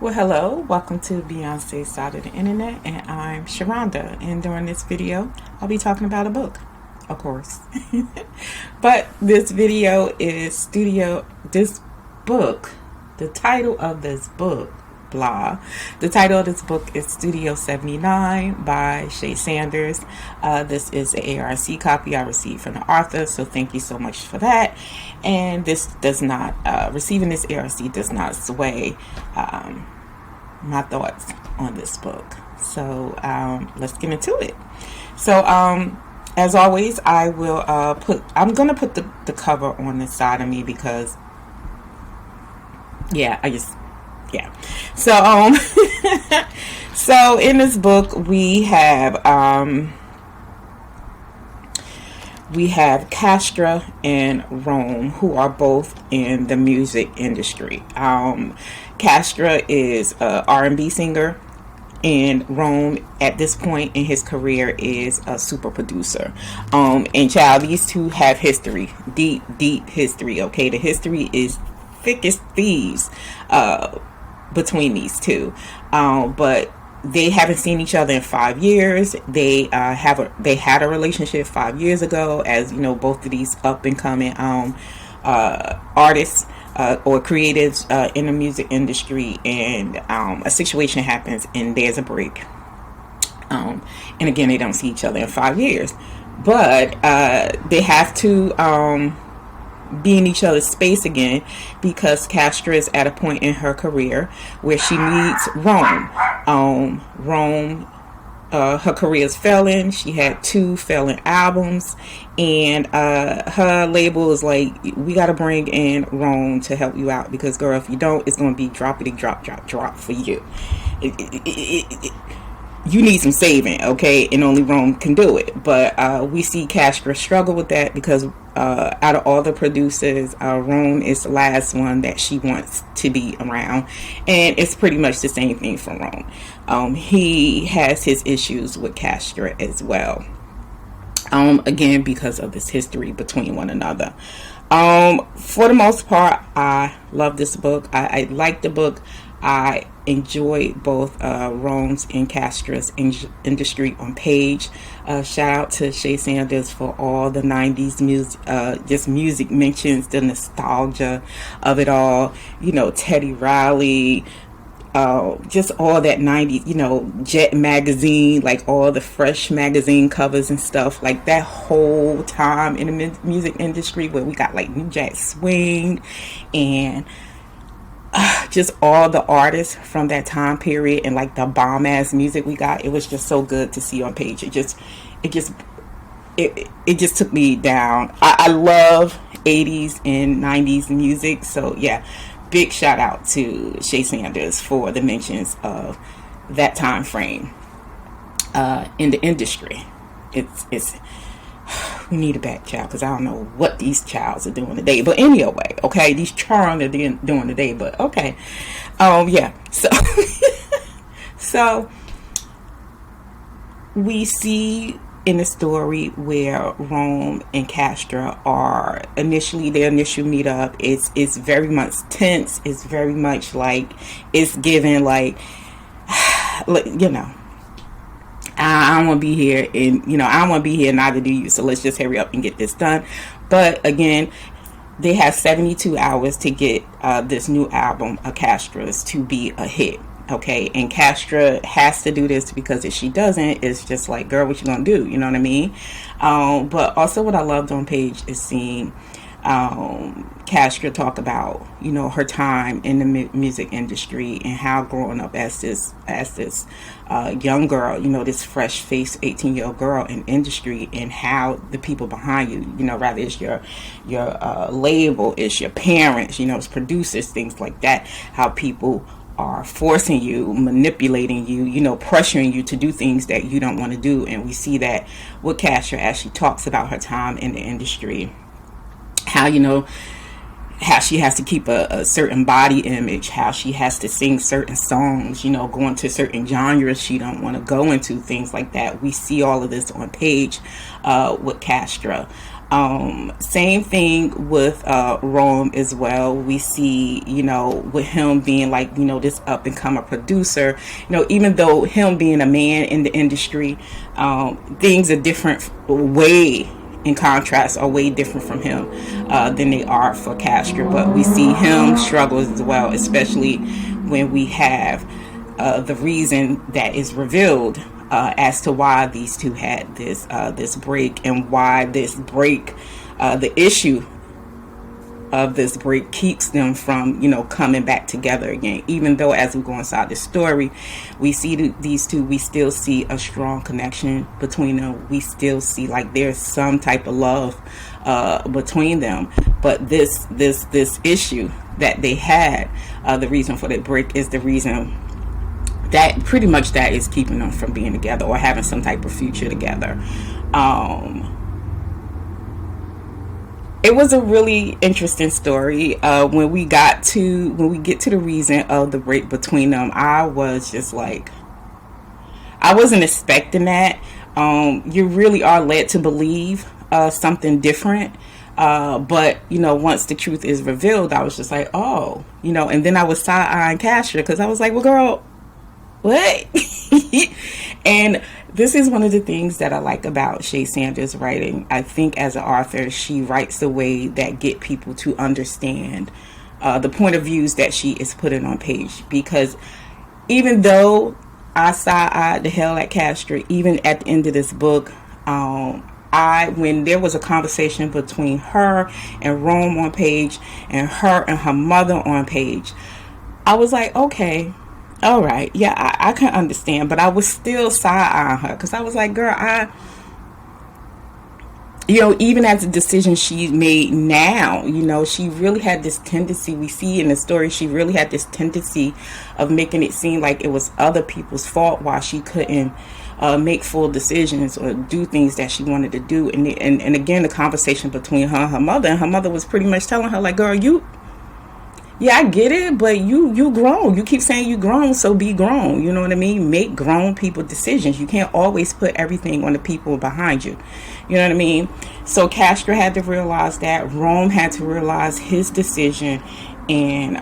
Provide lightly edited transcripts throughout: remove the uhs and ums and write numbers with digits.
Well, hello, welcome to Beyonce's Side of the Internet, and I'm Sharonda. And during this video, I'll be talking about a book, of course. But this video is this book, the title of this book, the title of this book is Studio 79 by Shae Sanders. This is an ARC copy I received from the author, so thank you so much for that. And this does not, receiving this ARC does not sway my thoughts on this book. So let's get into it. So as always, I'm gonna put the cover on the side of me because so so in this book we have Castra and Rome, who are both in the music industry. Castra is a R&B singer, and Rome at this point in his career is a super producer. And child, these two have history, deep history. Okay, the history is thick as thieves between these two, but they haven't seen each other in 5 years. They had a relationship 5 years ago, as you know, both of these up and coming artists or creatives in the music industry, and a situation happens and there's a break, and again they don't see each other in 5 years, but they have to be in each other's space again because Castra is at a point in her career where she needs Rome. Her career is failing. She had 2 failing albums, and her label is like, we got to bring in Rome to help you out because, girl, if you don't, it's going to be droppity drop for you. You need some saving, okay? And only Rome can do it. But we see Castra struggle with that because out of all the producers, Rome is the last one that she wants to be around. And it's pretty much the same thing for Rome. He has his issues with Castra as well. Again, because of this history between one another. For the most part, I love this book. I like the book. I enjoy both Rome's and Castra's industry on page. Shout out to Shae Sanders for all the 90s music mentions, the nostalgia of it all. You know, Teddy Riley, just all that 90s, you know, Jet magazine, like all the Fresh magazine covers and stuff, like that whole time in the music industry where we got like New Jack Swing and just all the artists from that time period and like the bomb ass music we got. It was just so good to see on page. It just took me down. I love 80s and 90s music, so yeah, big shout out to Shae Sanders for the mentions of that time frame in the industry. It's we need a back child because I don't know what these childs are doing today. But anyway, okay, these charms are doing today. But okay, yeah. So, so we see in the story where Rome and Castra are their initial meetup. It's very much tense. It's very much like it's given like you know. I don't want to be here, and you know I don't want to be here. Neither do you. So let's just hurry up and get this done. But again, they have 72 hours to get this new album of Castra's to be a hit. Okay, and Castra has to do this because if she doesn't, it's just like, girl, what you gonna do? You know what I mean? But also, what I loved on page is seeing Castra talk about, you know, her time in the music industry and how growing up as this young girl, you know, this fresh faced 18-year-old girl in industry, and how the people behind you, you know, rather it's your label, it's your parents, you know, it's producers, things like that, how people are forcing you, manipulating you, you know, pressuring you to do things that you don't want to do. And we see that with Castra as she talks about her time in the industry, how, you know, how she has to keep a certain body image, how she has to sing certain songs, you know, go into certain genres she don't want to go into, things like that. We see all of this on page with Castra. Same thing with Rome as well. We see, with him being like, this up and coming producer, even though him being a man in the industry, things are different, way in contrast, are way different from him than they are for Castro. But we see him struggle as well, especially when we have the reason that is revealed as to why these two had this break, and why this break, the issue of this break keeps them from coming back together again. Even though as we go inside the story, we see these two, we still see a strong connection between them. We still see like there's some type of love between them. But this issue that they had, the reason for that break is the reason that pretty much that is keeping them from being together or having some type of future together. It was a really interesting story. When we get to the reason of the break between them, I was just like, I wasn't expecting that. You really are led to believe something different. But once the truth is revealed, I was just like, oh, and then I was side-eyeing Castro because I was like, well, girl, what? And this is one of the things that I like about Shae Sanders' writing. I think as an author, she writes a way that get people to understand the point of views that she is putting on page. Because even though I side-eyed the hell at Castro, even at the end of this book, when there was a conversation between her and Rome on page, and her and her mother on page, I was like, okay, all right, yeah, I can understand, but I was still side-eyeing her because I was like, girl, even as a decision she made now, she really had this tendency, we see in the story, she really had this tendency of making it seem like it was other people's fault why she couldn't make full decisions or do things that she wanted to do. And again, the conversation between her and her mother was pretty much telling her like, girl, yeah, I get it, but you grown. You keep saying you grown, so be grown. You know what I mean? Make grown people decisions. You can't always put everything on the people behind you. You know what I mean? So Castro had to realize that. Rome had to realize his decision, and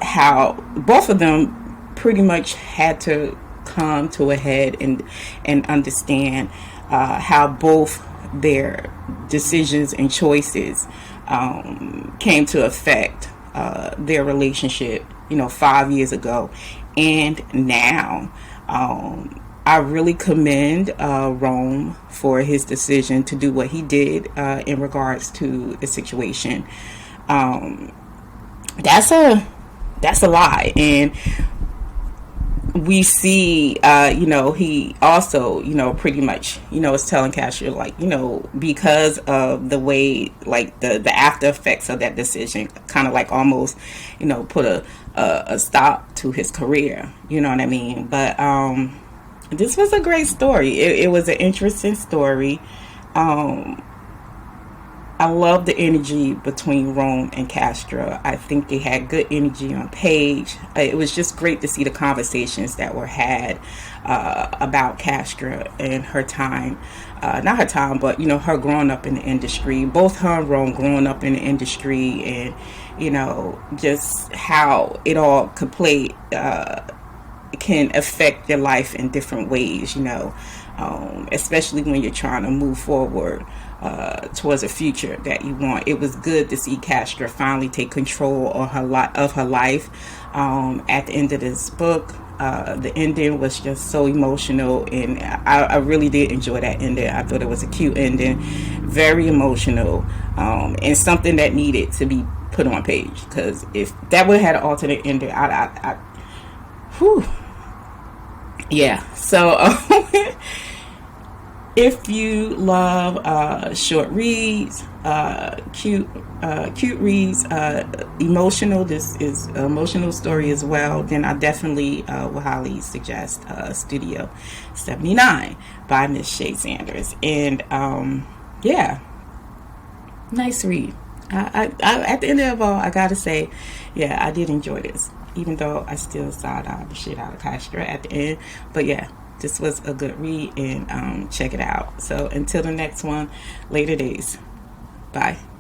how both of them pretty much had to come to a head and understand how both their decisions and choices came to affect their relationship, 5 years ago and now. I really commend Rome for his decision to do what he did in regards to the situation. That's a lie, and we see, he also, pretty much, is telling Castro, like, because of the way, like, the after effects of that decision kind of like almost, put a stop to his career. You know what I mean? But this was a great story. It was an interesting story. I love the energy between Rome and Castro. I think they had good energy on page. It was just great to see the conversations that were had about Castro and her time. Not her time, but, her growing up in the industry. Both her and Rome growing up in the industry, and, just how it all could play, can affect your life in different ways, especially when you're trying to move forward towards a future that you want. It was good to see Castro finally take control of her life at the end of this book. The ending was just so emotional, and I really did enjoy that ending. I thought it was a cute ending, very emotional, and something that needed to be put on page, because if that would have had an alternate ending, yeah. So if you love short reads, cute reads, emotional, this is an emotional story as well, then I definitely will highly suggest Studio 79 by Miss Shae Sanders. And yeah, nice read. I at the end of it all, I gotta say, yeah, I did enjoy this, even though I still side-eyed the shit out of Castro at the end. But yeah, this was a good read, and check it out. So until the next one, later days. Bye.